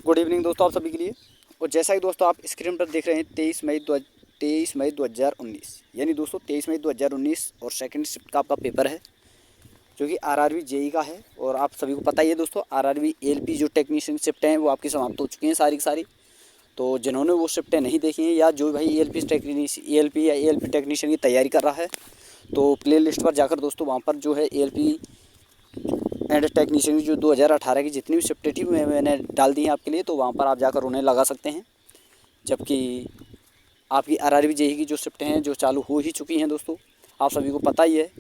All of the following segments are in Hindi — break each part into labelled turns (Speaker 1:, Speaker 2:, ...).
Speaker 1: गुड इवनिंग दोस्तों आप सभी के लिए। और जैसा कि दोस्तों आप स्क्रीन पर देख रहे हैं 23 मई 2019 यानी दोस्तों 23 मई 2019 और सेकंड शिफ्ट का आपका पेपर है जो कि आरआरबी जेई का है। और आप सभी को पता ही है दोस्तों आरआरबी एएलपी जो टेक्नीशियन शिफ्ट हैं वो आपकी समाप्त हो चुकी हैं सारी की सारी। तो जिन्होंने वो शिफ्टें नहीं देखी हैं या जो भाई एएलपी या एएलपी टेक्नीशियन की तैयारी कर रहा है तो प्ले लिस्ट पर जाकर दोस्तों वहाँ पर जो है एएलपी एंड टेक्नीशियन की जो 2018 की जितनी भी शिफ्टें थी मैंने डाल दी हैं आपके लिए, तो वहाँ पर आप जाकर उन्हें लगा सकते हैं। जबकि आपकी आरआरबी जेई की जो शिफ्टें हैं जो चालू हो ही चुकी हैं दोस्तों, आप सभी को पता ही है।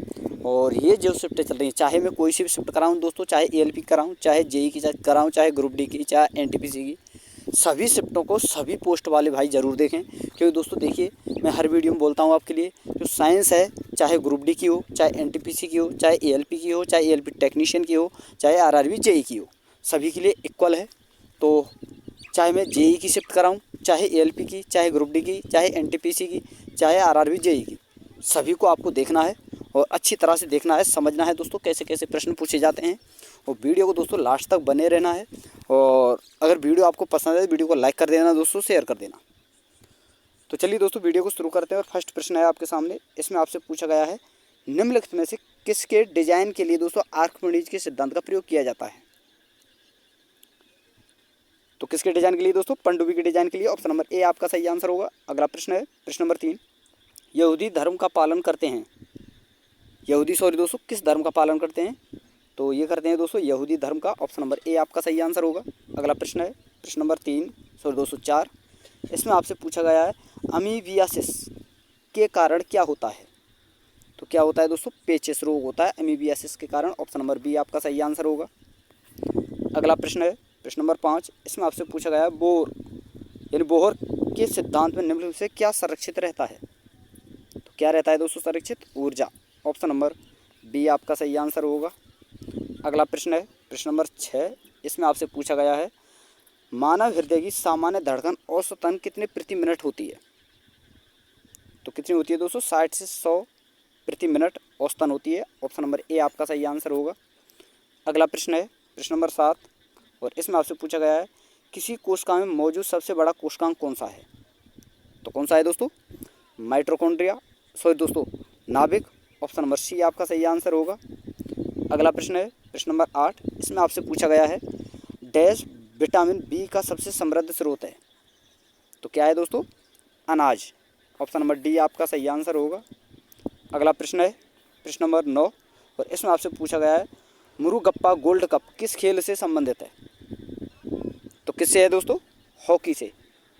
Speaker 1: और ये जो शिफ्टें चल रही हैं, चाहे मैं कोई सी भी शिफ्ट कराऊँ दोस्तों, चाहे एएलपी कराऊँ, चाहे जेई की कराऊँ, चाहे ग्रुप डी की, चाहे एनटीपीसी की, सभी शिफ्टों को सभी पोस्ट वाले भाई ज़रूर देखें। क्योंकि दोस्तों देखिए मैं हर वीडियो में बोलता हूँ आपके लिए, जो साइंस है चाहे ग्रुप डी की हो, चाहे एनटीपीसी की हो, चाहे एएलपी की हो, चाहे एएलपी टेक्नीशियन की हो, चाहे आरआरबी जेई की हो, सभी के लिए इक्वल है। तो चाहे मैं जेई की शिफ्ट कराऊँ, चाहे एएलपी की, चाहे ग्रुप डी की, चाहे एनटीपीसी की, चाहे आरआरबी जेई की, सभी को आपको देखना है और अच्छी तरह से देखना है, समझना है दोस्तों कैसे कैसे प्रश्न पूछे जाते हैं। और वीडियो को दोस्तों लास्ट तक बने रहना है। और अगर वीडियो आपको पसंद है वीडियो को लाइक कर देना दोस्तों, शेयर कर देना। तो चलिए दोस्तों वीडियो को शुरू करते हैं। और फर्स्ट प्रश्न है आपके सामने, इसमें आपसे पूछा गया है निम्नलिखित में से किसके डिजाइन के लिए दोस्तों आर्किमिडीज के सिद्धांत का प्रयोग किया जाता है। तो किसके डिजाइन के लिए दोस्तों, पनडुब्बी के डिजाइन के लिए। ऑप्शन नंबर ए आपका सही आंसर होगा। अगला प्रश्न है प्रश्न नंबर 3, यहूदी धर्म का पालन करते हैं। यहूदी दोस्तों किस धर्म का पालन करते हैं, तो ये करते हैं दोस्तों यहूदी धर्म का। ऑप्शन नंबर ए आपका सही आंसर होगा। अगला प्रश्न है प्रश्न नंबर 4, इसमें आपसे पूछा गया है अमीबियासिस के कारण क्या होता है। तो क्या होता है दोस्तों, पेचिश रोग होता है अमीबियासिस के कारण। ऑप्शन नंबर बी आपका सही आंसर होगा। अगला प्रश्न है प्रश्न नंबर 5, इसमें आपसे पूछा गया है बोर यानी बोहर के सिद्धांत में निम्नलिखित से क्या संरक्षित रहता है। तो क्या रहता है दोस्तों, संरक्षित ऊर्जा। ऑप्शन नंबर बी आपका सही आंसर होगा। अगला प्रश्न है प्रश्न नंबर 6, इसमें आपसे पूछा गया है मानव हृदय की सामान्य धड़कन औसतन कितने प्रति मिनट होती है। तो कितनी होती है दोस्तों, 60 से 100 प्रति मिनट औसतन होती है। ऑप्शन नंबर ए आपका सही आंसर होगा। अगला प्रश्न है प्रश्न नंबर 7, और इसमें आपसे पूछा गया है किसी कोशिका में मौजूद सबसे बड़ा कोशिकांग कौन सा है। तो कौन सा है दोस्तों, माइटोकॉन्ड्रिया दोस्तों नाभिक। ऑप्शन नंबर सी आपका सही आंसर होगा। अगला प्रश्न है प्रश्न नंबर 8, इसमें आपसे पूछा गया है डैश विटामिन बी का सबसे समृद्ध स्रोत है। तो क्या है दोस्तों, अनाज। ऑप्शन नंबर डी आपका सही आंसर होगा। अगला प्रश्न है प्रश्न नंबर 9, और इसमें आपसे पूछा गया है मुरुगप्पा गोल्ड कप किस खेल से संबंधित है। तो किससे है दोस्तों, हॉकी से।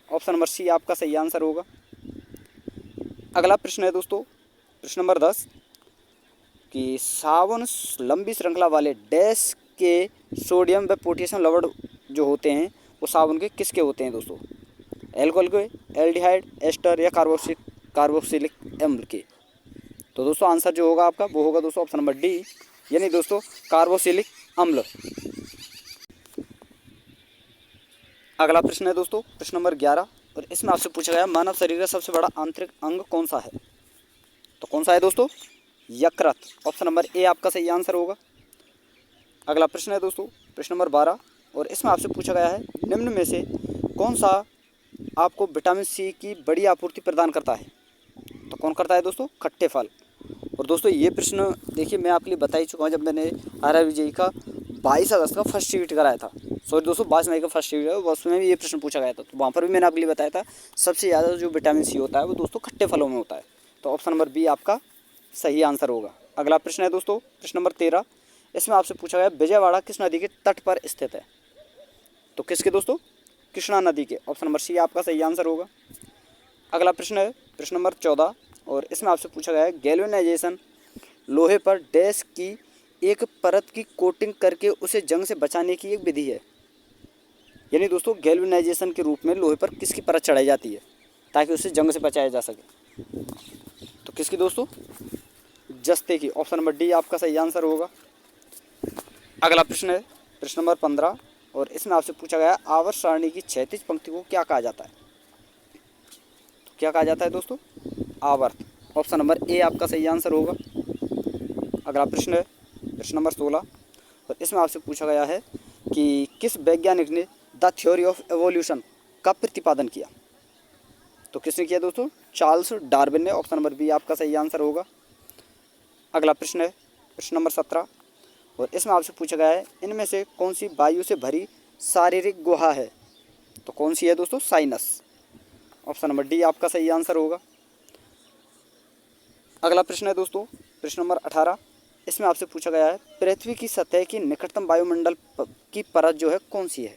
Speaker 1: ऑप्शन नंबर सी आपका सही आंसर होगा। अगला प्रश्न है दोस्तों प्रश्न नंबर 10, कि सावन लंबी श्रृंखला वाले डैश के सोडियम व पोटेशियम लवण जो होते हैं वो साबुन के किसके होते हैं दोस्तों, एल्कोहल के, एल्डिहाइड, एस्टर या कार्बोक्सिलिक अम्ल के। तो दोस्तों आंसर जो होगा आपका वो होगा दोस्तों ऑप्शन नंबर डी यानी दोस्तों कार्बोक्सिलिक अम्ल। अगला प्रश्न है दोस्तों प्रश्न नंबर 11, और इसमें आपसे पूछा गया मानव शरीर का सबसे बड़ा आंतरिक अंग कौन सा है। तो कौन सा है दोस्तों, यकृत। ऑप्शन नंबर ए आपका सही आंसर होगा। अगला प्रश्न है दोस्तों प्रश्न नंबर 12, और इसमें आपसे पूछा गया है निम्न में से कौन सा आपको विटामिन सी की बड़ी आपूर्ति प्रदान करता है। तो कौन करता है दोस्तों, खट्टे फल। और दोस्तों ये प्रश्न देखिए मैं आपके लिए बता ही चुका हूँ, जब मैंने आरआरबी जेई का 22 अगस्त का फर्स्ट शीट कराया था, दोस्तों 22 मई का फर्स्ट शीट है, उसमें भी ये प्रश्न पूछा गया था। तो वहाँ पर भी मैंने आपके लिए बताया था सबसे ज़्यादा जो विटामिन सी होता है वो दोस्तों खट्टे फलों में होता है। तो ऑप्शन नंबर बी आपका सही आंसर होगा। अगला प्रश्न है दोस्तों प्रश्न नंबर 13, इसमें आपसे पूछा गया विजयवाड़ा किस नदी के तट पर स्थित है। तो किसके दोस्तों, कृष्णा नदी के। ऑप्शन नंबर सी आपका सही आंसर होगा। अगला प्रश्न है प्रश्न नंबर 14, और इसमें आपसे पूछा गया है गैल्वेनाइजेशन लोहे पर डैश की एक परत की कोटिंग करके उसे जंग से बचाने की एक विधि है। यानी दोस्तों गैल्वेनाइजेशन के रूप में लोहे पर किसकी परत चढ़ाई जाती है ताकि उसे जंग से बचाया जा सके। तो किसकी दोस्तों, जस्ते की। ऑप्शन नंबर डी आपका सही आंसर होगा। अगला प्रश्न है प्रश्न नंबर 15, और इसमें आपसे पूछा गया आवर्त सारणी की क्षैतिज पंक्ति को क्या कहा जाता है। तो क्या कहा जाता है दोस्तों, आवर्त। ऑप्शन नंबर ए आपका सही आंसर होगा। अगला प्रश्न है प्रश्न नंबर 16, और इसमें आपसे पूछा गया है कि किस वैज्ञानिक ने द थ्योरी ऑफ एवोल्यूशन का प्रतिपादन किया? तो किसने किया दोस्तों? चार्ल्स डार्विन ने। ऑप्शन नंबर बी आपका सही आंसर होगा। अगला प्रश्न है प्रश्न नंबर 17 और इसमें आपसे पूछा गया है इनमें से कौन सी वायु से भरी शारीरिक गुहा है? तो कौन सी है दोस्तों? साइनस। ऑप्शन नंबर डी आपका सही आंसर होगा। अगला प्रश्न है दोस्तों प्रश्न नंबर 18। इसमें आपसे पूछा गया है पृथ्वी की सतह की निकटतम वायुमंडल की परत जो है कौन सी है?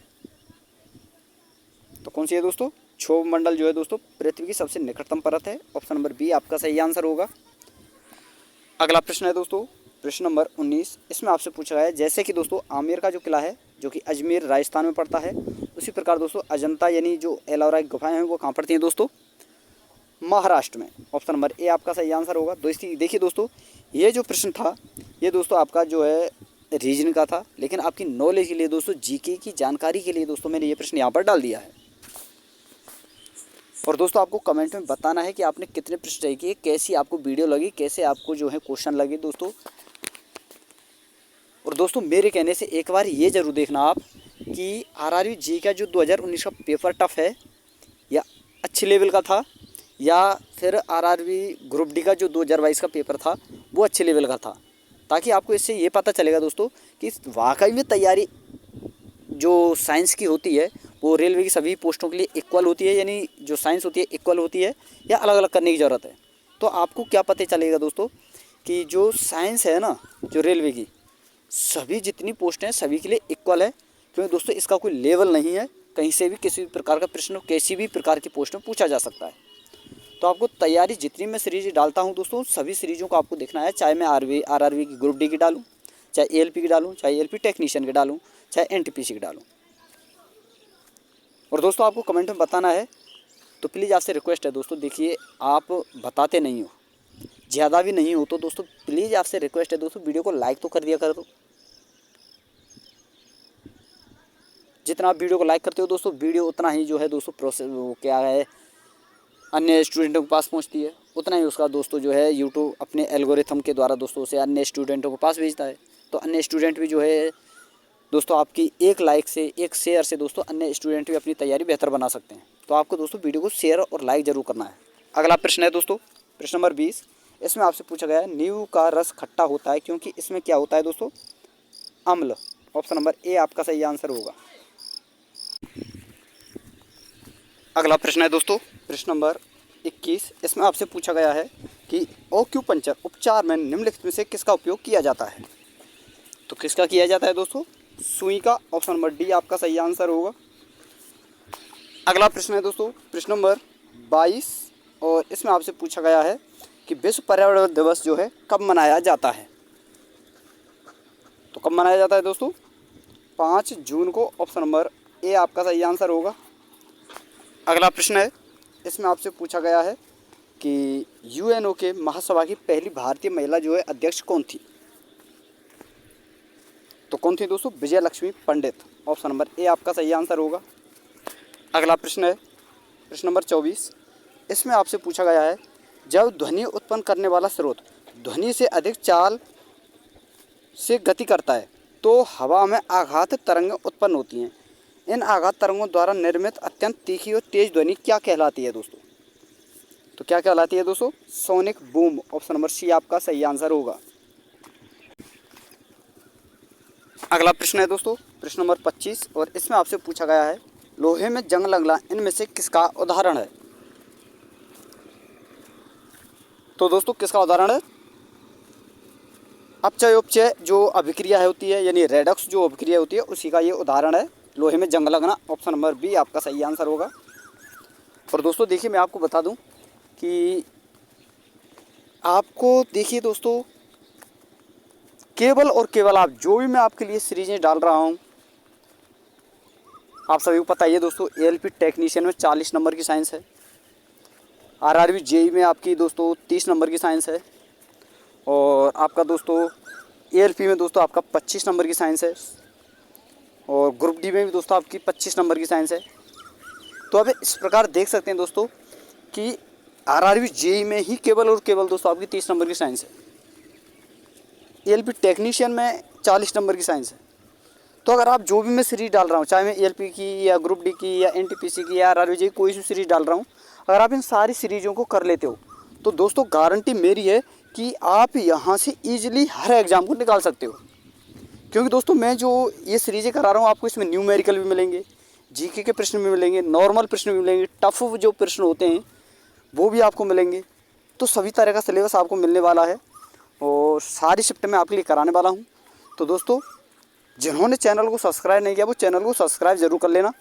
Speaker 1: तो कौन सी है दोस्तों? क्षोभ मंडल जो है दोस्तों पृथ्वी की सबसे निकटतम परत है। ऑप्शन नंबर बी आपका सही आंसर होगा। अगला प्रश्न है दोस्तों प्रश्न नंबर 19। इसमें आपसे पूछा गया है जैसे कि दोस्तों आमेर का जो किला है जो कि अजमेर राजस्थान में पड़ता है, उसी प्रकार दोस्तों अजंता यानी जो एलोरा की गुफाएं हैं वो कहाँ पड़ती हैं दोस्तों? महाराष्ट्र में। ऑप्शन नंबर ए आपका सही आंसर होगा। देखिए दोस्तों ये जो प्रश्न था ये दोस्तों आपका जो है रीजन का था, लेकिन आपकी नॉलेज के लिए दोस्तों जीके की जानकारी के लिए दोस्तों मैंने ये प्रश्न यहाँ पर डाल दिया है। और दोस्तों आपको कमेंट में बताना है कि आपने कितने प्रश्न तय किए, कैसी आपको वीडियो लगी, कैसे आपको जो है क्वेश्चन लगे दोस्तों। और दोस्तों मेरे कहने से एक बार ये ज़रूर देखना आप कि आरआरबी जी का जो 2019 का पेपर टफ है या अच्छे लेवल का था, या फिर आरआरबी ग्रुप डी का जो 2022 का पेपर था वो अच्छे लेवल का था, ताकि आपको इससे ये पता चलेगा दोस्तों कि वाकई में तैयारी जो साइंस की होती है वो रेलवे की सभी पोस्टों के लिए इक्वल होती है, यानी जो साइंस होती है इक्वल होती है, या अलग अलग करने की ज़रूरत है। तो आपको क्या पता चलेगा दोस्तों कि जो साइंस है ना जो रेलवे की सभी जितनी पोस्ट हैं सभी के लिए इक्वल है, क्योंकि दोस्तों इसका कोई लेवल नहीं है, कहीं से भी किसी भी प्रकार का प्रश्न किसी भी प्रकार की पोस्ट में पूछा जा सकता है। तो आपको तैयारी जितनी मैं सीरीज डालता हूं दोस्तों सभी सीरीज़ों को आपको देखना है, चाहे मैं आरआरबी की ग्रुप डी की डालूं, चाहे एएलपी की डालूं, चाहे एएलपी टेक्नीशियन की डालूं, चाहे एनटीपीसी की डालूं। और दोस्तों आपको कमेंट में बताना है, तो प्लीज़ आपसे रिक्वेस्ट है दोस्तों, देखिए आप बताते नहीं हो, ज़्यादा भी नहीं हो, तो दोस्तों प्लीज़ आपसे रिक्वेस्ट है दोस्तों वीडियो को लाइक तो कर दिया कर दो। जितना आप वीडियो को लाइक करते हो दोस्तों वीडियो उतना ही जो है दोस्तों प्रोसेस वो क्या है अन्य स्टूडेंटों के पास पहुंचती है, उतना ही उसका दोस्तों जो है यूट्यूब अपने एल्गोरिथम के द्वारा दोस्तों उसे अन्य स्टूडेंटों के पास भेजता है। तो अन्य स्टूडेंट भी जो है दोस्तों आपकी एक लाइक से एक शेयर से दोस्तों अन्य स्टूडेंट भी अपनी तैयारी बेहतर बना सकते हैं। तो आपको दोस्तों वीडियो को शेयर और लाइक ज़रूर करना है। अगला प्रश्न है दोस्तों प्रश्न नंबर 20। इसमें आपसे पूछा गया है नींबू का रस खट्टा होता है क्योंकि इसमें क्या होता है दोस्तों? अम्ल। ऑप्शन नंबर ए आपका सही आंसर होगा। अगला प्रश्न है दोस्तों प्रश्न नंबर 21। इसमें आपसे पूछा गया है कि एक्यूपंक्चर उपचार में निम्नलिखित में से किसका उपयोग किया जाता है? तो किसका किया जाता है दोस्तों? सुई का। ऑप्शन नंबर डी आपका सही आंसर होगा। अगला प्रश्न है दोस्तों प्रश्न नंबर 22 और इसमें आपसे पूछा गया है कि विश्व पर्यावरण दिवस जो है कब मनाया जाता है? तो कब मनाया जाता है दोस्तों? 5 जून को। ऑप्शन नंबर ए आपका सही आंसर होगा। अगला प्रश्न है इसमें आपसे पूछा गया है कि यूएनओ के महासभा की पहली भारतीय महिला जो है अध्यक्ष कौन थी? तो कौन थी दोस्तों? विजय लक्ष्मी पंडित। ऑप्शन नंबर ए आपका सही आंसर होगा। अगला प्रश्न है प्रश्न नंबर 24। इसमें आपसे पूछा गया है जब ध्वनि उत्पन्न करने वाला स्रोत ध्वनि से अधिक चाल से गति करता है तो हवा में आघात तरंगें उत्पन्न होती हैं। इन आघात तरंगों द्वारा निर्मित अत्यंत तीखी और तेज ध्वनि क्या कहलाती है दोस्तों? तो क्या कहलाती है दोस्तों? Sonic boom. Option number C आपका सही आंसर होगा। अगला प्रश्न है दोस्तों प्रश्न नंबर 25 और इसमें आपसे पूछा गया है लोहे में जंग लगना इनमें से किसका उदाहरण है? तो दोस्तों किसका उदाहरण है? अपचय उपचय जो अभिक्रिया होती है यानी रेडक्स जो अभिक्रिया होती है उसी का ये उदाहरण है लोहे में जंग लगना। ऑप्शन नंबर बी आपका सही आंसर होगा। और दोस्तों देखिए मैं आपको बता दूं कि आपको देखिए दोस्तों केवल और केवल आप जो भी मैं आपके लिए सीरीजें डाल रहा हूं आप सभी को पता ही है दोस्तों एएलपी टेक्नीशियन में 40 नंबर की साइंस है, आरआरबी जेई में आपकी दोस्तों 30 नंबर की साइंस है, और आपका दोस्तों एएलपी में दोस्तों आपका 25 नंबर की साइंस है, और ग्रुप डी में भी दोस्तों आपकी 25 नंबर की साइंस है। तो अब इस प्रकार देख सकते हैं दोस्तों कि आरआरबी जेई में ही केवल और केवल दोस्तों आपकी 30 नंबर की साइंस है, एएलपी टेक्नीशियन में 40 नंबर की साइंस है, तो अगर आप जो भी मैं सीरीज डाल रहा हूँ, चाहे मैं ELP की या ग्रुप डी की या NTPC की या RRBJ कोई सी सीरीज डाल रहा हूँ, अगर आप इन सारी सीरीज़ों को कर लेते हो तो दोस्तों गारंटी मेरी है कि आप यहाँ से ईजिली हर एग्ज़ाम को निकाल सकते हो। क्योंकि दोस्तों मैं जो ये सीरीज़ें करा रहा हूँ आपको इसमें न्यूमेरिकल भी मिलेंगे, GK के प्रश्न भी मिलेंगे, नॉर्मल प्रश्न भी मिलेंगे, टफ जो प्रश्न होते हैं वो भी आपको मिलेंगे। तो सभी तरह का सिलेबस आपको मिलने वाला है और सारी शिफ्ट मैं आपके लिए कराने वाला हूँ। तो दोस्तों जिन्होंने चैनल को सब्सक्राइब नहीं किया वो चैनल को सब्सक्राइब जरूर कर लेना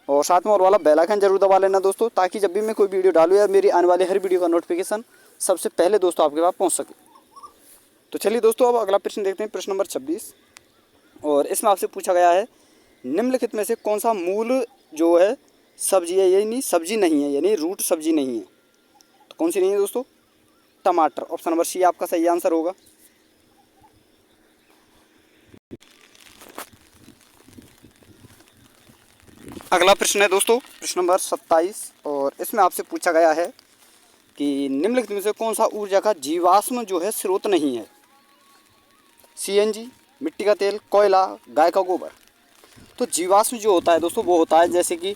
Speaker 1: और साथ में और वाला बेल आइकन जरूर दबा लेना दोस्तों, ताकि जब भी मैं कोई वीडियो डालूँ या मेरी आने वाली हर वीडियो का नोटिफिकेशन सबसे पहले दोस्तों आपके पास पहुँच सके। तो चलिए दोस्तों अब अगला प्रश्न देखते हैं, प्रश्न नंबर 26। और इसमें आपसे पूछा गया है निम्नलिखित में से कौन सा मूल जो है सब्जी है, यानी सब्जी नहीं है, यानी रूट सब्जी नहीं है। तो कौन सी नहीं है दोस्तों? टमाटर। ऑप्शन नंबर C आपका सही आंसर होगा। अगला प्रश्न है दोस्तों प्रश्न नंबर 27 और इसमें आपसे पूछा गया है कि निम्नलिखित में से कौन सा ऊर्जा का जीवाश्म जो है स्रोत नहीं है। CNG, मिट्टी का तेल, कोयला, गाय का गोबर। तो जीवाश्म जो होता है दोस्तों वो होता है जैसे कि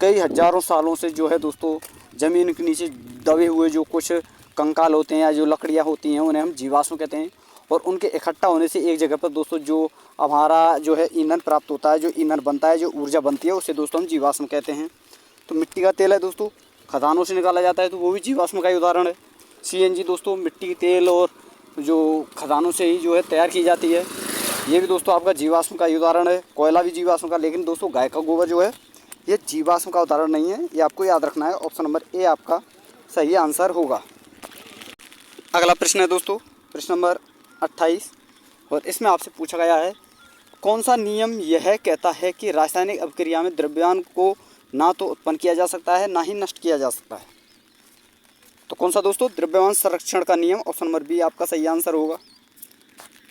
Speaker 1: कई हजारों सालों से जो है दोस्तों ज़मीन के नीचे दबे हुए जो कुछ कंकाल होते हैं या जो लकड़ियाँ होती हैं उन्हें हम जीवाश्म कहते हैं। और उनके इकट्ठा होने से एक जगह पर दोस्तों जो हमारा जो है ईंधन प्राप्त होता है, जो ईंधन बनता है, जो ऊर्जा बनती है उसे दोस्तों हम जीवाश्म कहते हैं। तो मिट्टी का तेल है दोस्तों खदानों से निकाला जाता है तो वो भी जीवाश्म का ही उदाहरण है। CNG दोस्तों मिट्टी के तेल और जो खदानों से ही जो है तैयार की जाती है, ये भी दोस्तों आपका जीवाश्म का ही उदाहरण है। कोयला भी जीवाश्म का, लेकिन दोस्तों गाय का गोबर जो है ये जीवाश्म का उदाहरण नहीं है, ये आपको याद रखना है। ऑप्शन नंबर A आपका सही आंसर होगा। अगला प्रश्न है दोस्तों प्रश्न नंबर 28 और इसमें आपसे पूछा गया है कौन सा नियम यह कहता है कि रासायनिक अभिक्रिया में द्रव्यमान को ना तो उत्पन्न किया जा सकता है ना ही नष्ट किया जा सकता है। तो कौन सा दोस्तों? द्रव्यमान संरक्षण का नियम। ऑप्शन नंबर B आपका सही आंसर होगा।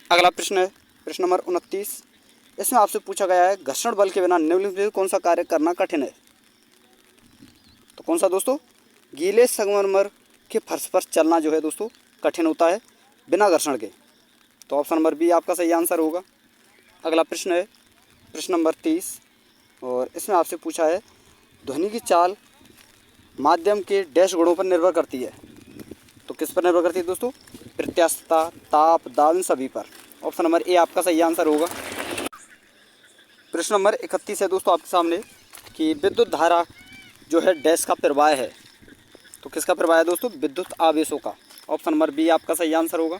Speaker 1: अगला प्रश्न है प्रश्न नंबर 29। इसमें आपसे पूछा गया है घर्षण बल के बिना निम्नलिखित में कौन सा कार्य करना कठिन है। तो कौन सा दोस्तों? गीले संगमरमर के फर्श पर चलना जो है दोस्तों कठिन होता है बिना घर्षण के। तो ऑप्शन नंबर B आपका सही आंसर होगा। अगला प्रश्न है प्रश्न नंबर 30 और इसमें आपसे पूछा है ध्वनि की चाल माध्यम के डैश गुणों पर निर्भर करती है। तो किस पर निर्भर करती है दोस्तों? प्रत्यास्थता, ताप, दाब, इन सभी पर। ऑप्शन नंबर A आपका सही आंसर होगा। प्रश्न नंबर 31 है दोस्तों आपके सामने कि विद्युत धारा जो है डैश का प्रवाह है। तो किसका प्रवाह है दोस्तों? विद्युत आवेशों का। ऑप्शन नंबर B आपका सही आंसर होगा।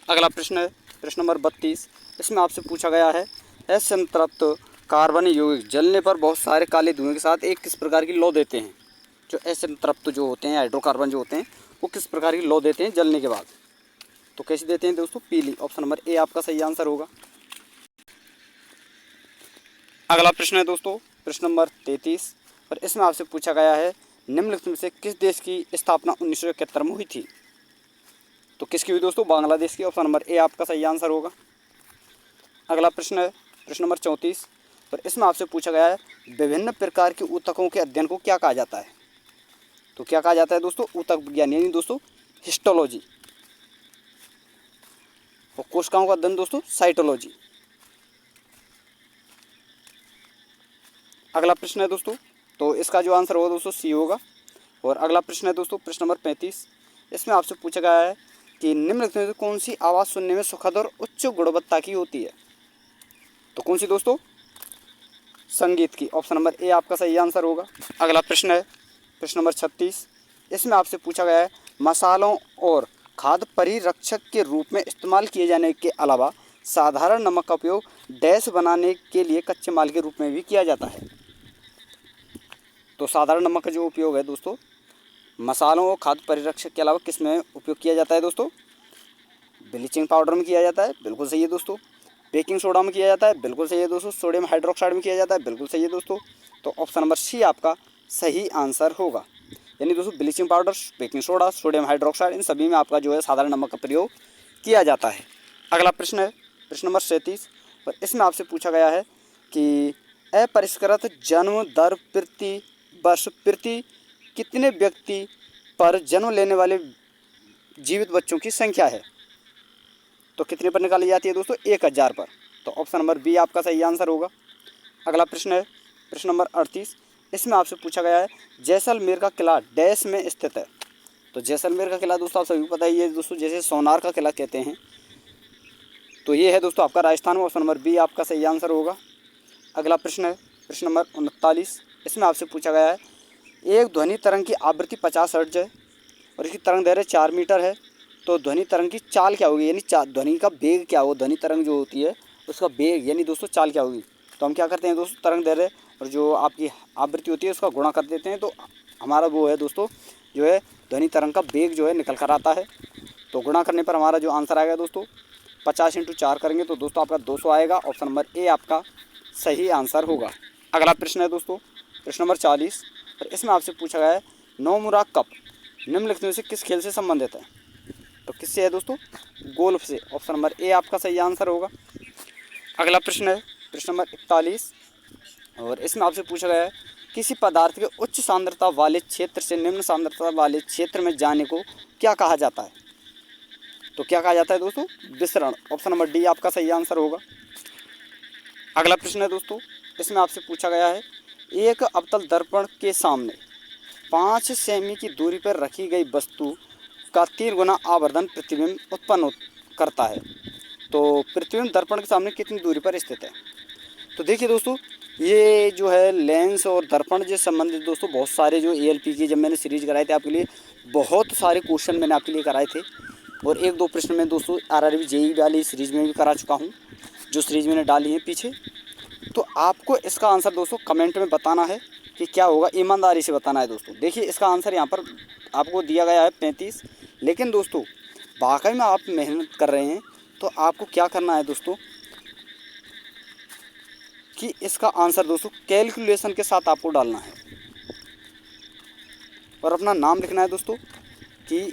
Speaker 1: अगला प्रश्न है प्रश्न नंबर 32। इसमें आपसे पूछा गया है असंतृप्त कार्बन यौगिक जलने पर बहुत सारे काले धुएं के साथ एक किस प्रकार की लौ देते हैं। जो असंतृप्त जो होते हैं हाइड्रोकार्बन जो होते हैं वो किस प्रकार की लौ देते हैं जलने के बाद। तो कैसे देते हैं दोस्तों? पीली। ऑप्शन नंबर A आपका सही आंसर होगा। अगला प्रश्न है दोस्तों प्रश्न नंबर 33 और इसमें आपसे पूछा गया है निम्नलिखित में से किस देश की स्थापना 1971 में हुई थी। तो किसकी हुई दोस्तों? बांग्लादेश की। ऑप्शन नंबर A आपका सही आंसर होगा। अगला प्रश्न है प्रश्न नंबर 34 और इसमें आपसे पूछा गया है विभिन्न प्रकार के ऊतकों के अध्ययन को क्या कहा जाता है। तो क्या कहा जाता है दोस्तों? ऊतक विज्ञान, यानी दोस्तों हिस्टोलॉजी। और कोशिकाओं का अध्ययन दोस्तों साइटोलॉजी। अगला प्रश्न है दोस्तों तो इसका जो आंसर होगा दोस्तों C होगा। और अगला प्रश्न है दोस्तों प्रश्न नंबर 35। इसमें आपसे पूछा गया है कि निम्नलिखित में से कौन सी आवाज़ सुनने में सुखद और उच्च गुणवत्ता की होती है। तो कौन सी दोस्तों? संगीत की। ऑप्शन नंबर A आपका सही आंसर होगा। अगला प्रश्न है प्रश्न नंबर 36। इसमें आपसे पूछा गया है मसालों और खाद्य परिरक्षक के रूप में इस्तेमाल किए जाने के अलावा साधारण नमक का उपयोग डैश बनाने के लिए कच्चे माल के रूप में भी किया जाता है। तो साधारण नमक का जो उपयोग है दोस्तों मसालों और खाद्य परिरक्षक के अलावा किस में उपयोग किया जाता है दोस्तों? ब्लीचिंग पाउडर में किया जाता है, बिल्कुल सही है दोस्तों। बेकिंग सोडा में किया जाता है, बिल्कुल सही है दोस्तों। सोडियम हाइड्रोक्साइड में किया जाता है, बिल्कुल सही है दोस्तों। तो ऑप्शन नंबर C आपका सही आंसर होगा। यानी दोस्तों bleaching powder, baking soda, sodium hydroxide इन सभी में आपका जो है साधारण नमक का प्रयोग किया जाता है। अगला प्रश्न है प्रश्न नंबर 37 और इसमें आपसे पूछा गया है कि अपरिष्कृत जन्म दर प्रति वर्ष प्रति कितने व्यक्ति पर जन्म लेने वाले जीवित बच्चों की संख्या है। तो कितने पर निकाली जाती है दोस्तों? 1000 पर। तो ऑप्शन नंबर बी आपका सही आंसर होगा। अगला प्रश्न है प्रश्न नंबर 38। इसमें आपसे पूछा गया है जैसलमेर का किला डैश में स्थित है। तो जैसलमेर का किला दोस्तों आप सभी को पता ही है दोस्तों, जैसे सोनार का किला कहते हैं, तो ये है दोस्तों आपका राजस्थान में। ऑप्शन नंबर बी आपका सही आंसर होगा। अगला प्रश्न है प्रश्न नंबर 39। इसमें आपसे पूछा गया है एक ध्वनि तरंग की आवृत्ति 50 हर्ट्ज है और इसकी तरंग दैर्घ्य 4 मीटर है, तो ध्वनि तरंग की चाल क्या होगी, यानी ध्वनि का वेग क्या हो, ध्वनि तरंग जो होती है उसका वेग यानी दोस्तों चाल क्या होगी। तो हम क्या करते हैं दोस्तों, तरंग दैर्घ्य और जो आपकी आवृत्ति होती है उसका गुणा कर देते हैं, तो हमारा वो है दोस्तों जो है ध्वनि तरंग का वेग जो है निकल कर आता है। तो गुणा करने पर हमारा जो आंसर आएगा दोस्तों 50 × 4 करेंगे तो दोस्तों आपका 200 आएगा। ऑप्शन नंबर ए आपका सही आंसर होगा। अगला प्रश्न है दोस्तों प्रश्न नंबर 40 और इसमें आपसे पूछा गया है नोमुरा कप निम्नलिखित में से किस खेल से संबंधित है। तो किससे है दोस्तों, गोल्फ से। ऑप्शन नंबर ए आपका सही आंसर होगा। अगला प्रश्न है प्रश्न नंबर 41 और इसमें आपसे पूछा गया है किसी पदार्थ के उच्च सांद्रता वाले क्षेत्र से निम्न सांद्रता वाले क्षेत्र में जाने को क्या कहा जाता है। तो क्या कहा जाता है दोस्तों, विसरण। ऑप्शन नंबर डी आपका सही आंसर होगा। अगला प्रश्न है दोस्तों इसमें आपसे पूछा गया है एक अवतल दर्पण के सामने 5 सेमी की दूरी पर रखी गई वस्तु का 3 गुना आवर्धन प्रतिबिंब उत्पन्न करता है, तो प्रतिबिंब दर्पण के सामने कितनी दूरी पर स्थित है। तो देखिए दोस्तों ये जो है लेंस और दर्पण से संबंधित दोस्तों बहुत सारे जो ALP की जब मैंने सीरीज कराए थे आपके लिए, बहुत सारे क्वेश्चन मैंने आपके लिए कराए थे और 1-2 प्रश्न में दोस्तों RRB JEE वाली सीरीज में भी करा चुका हूँ, जो सीरीज मैंने डाली है पीछे। तो आपको इसका आंसर दोस्तों कमेंट में बताना है कि क्या होगा, ईमानदारी से बताना है दोस्तों। देखिए इसका आंसर यहाँ पर आपको दिया गया है 35, लेकिन दोस्तों वाकई में आप मेहनत कर रहे हैं तो आपको क्या करना है दोस्तों कि इसका आंसर दोस्तों कैलकुलेशन के साथ आपको डालना है और अपना नाम लिखना है दोस्तों कि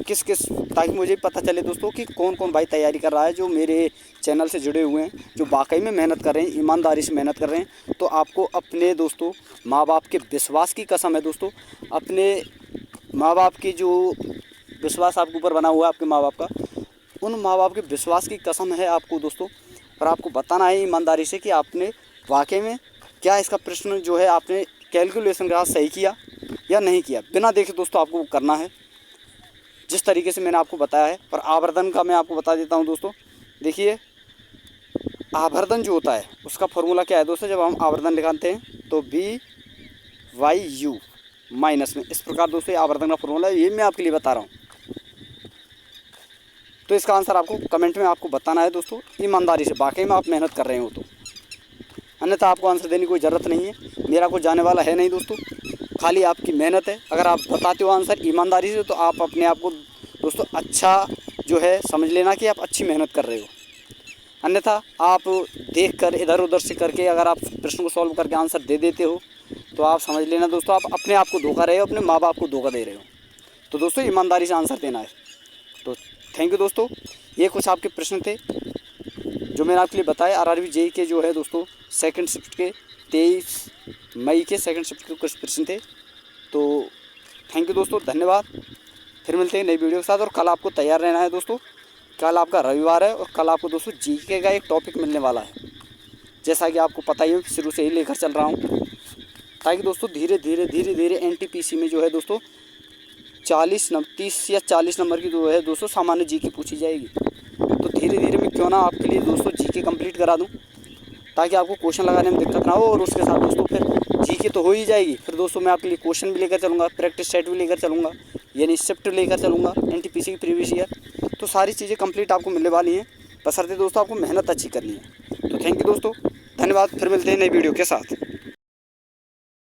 Speaker 1: किस किस, ताकि मुझे पता चले दोस्तों कि कौन कौन भाई तैयारी कर रहा है, जो मेरे चैनल से जुड़े हुए हैं, जो वाकई में मेहनत कर रहे हैं, ईमानदारी से मेहनत कर रहे हैं। तो आपको अपने दोस्तों माँ बाप के विश्वास की कसम है दोस्तों, अपने माँ बाप की जो विश्वास आपके ऊपर बना हुआ है आपके माँ बाप का, उन माँ बाप के विश्वास की कसम है आपको दोस्तों, और आपको बताना है ईमानदारी से कि आपने वाकई में क्या इसका प्रश्न जो है आपने कैलकुलेशन के साथ सही किया या नहीं किया। बिना देखे दोस्तों आपको करना है जिस तरीके से मैंने आपको बताया है। और आवर्धन का मैं आपको बता देता हूं दोस्तों। देखिए आवर्धन जो होता है उसका फॉर्मूला क्या है दोस्तों, जब हम आवर्धन निकालते हैं तो BU माइनस में, इस प्रकार दोस्तों आवर्धन का फॉर्मूला है, ये मैं आपके लिए बता रहा हूँ। तो इसका आंसर आपको कमेंट में आपको बताना है दोस्तों, ईमानदारी से, वाकई में आप मेहनत कर रहे हो तो, अन्यथा आपको आंसर देने की कोई ज़रूरत नहीं है। मेरा कुछ जाने वाला है नहीं दोस्तों, खाली आपकी मेहनत है। अगर आप बताते हो आंसर ईमानदारी से तो आप अपने आप को दोस्तों अच्छा जो है समझ लेना कि आप अच्छी मेहनत कर रहे हो। अन्यथा आप देखकर इधर उधर से करके अगर आप प्रश्न को सॉल्व करके आंसर दे देते हो तो आप समझ लेना दोस्तों आप अपने आप को धोखा रहे हो, अपने माँ बाप को धोखा दे रहे हो। तो दोस्तों ईमानदारी से आंसर देना है। तो थैंक यू दोस्तों, ये कुछ आपके प्रश्न थे जो मैंने आपके लिए बताया। RRB JEE के जो है दोस्तों सेकंड शिफ्ट के 23 मई के सेकंड शिफ्ट के कुछ प्रश्न थे। तो थैंक यू दोस्तों, धन्यवाद। फिर मिलते हैं नई वीडियो के साथ। और कल आपको तैयार रहना है दोस्तों, कल आपका रविवार है और कल आपको दोस्तों GK का एक टॉपिक मिलने वाला है, जैसा कि आपको पता ही है, शुरू से ही लेकर चल रहा हूँ, ताकि दोस्तों धीरे धीरे NTPC में जो है दोस्तों 30 या 40 नंबर की जो है दोस्तों सामान्य GK पूछी जाएगी। तो धीरे धीरे मैं क्यों ना आपके लिए दोस्तों GK कंप्लीट करा दूं, ताकि आपको क्वेश्चन लगाने में दिक्कत ना हो। और उसके साथ दोस्तों फिर GK तो हो ही जाएगी, फिर दोस्तों मैं आपके लिए क्वेश्चन भी लेकर चलूँगा, प्रैक्टिस सेट भी लेकर चलूँगा, यानी शिफ्ट लेकर चलूँगा NTPC की प्रीवियस ईयर। तो सारी चीज़ें कंप्लीट आपको मिलने वाली हैं, बशर्ते दोस्तों आपको मेहनत अच्छी करनी है। तो थैंक यू दोस्तों, धन्यवाद। फिर मिलते हैं नई वीडियो के साथ।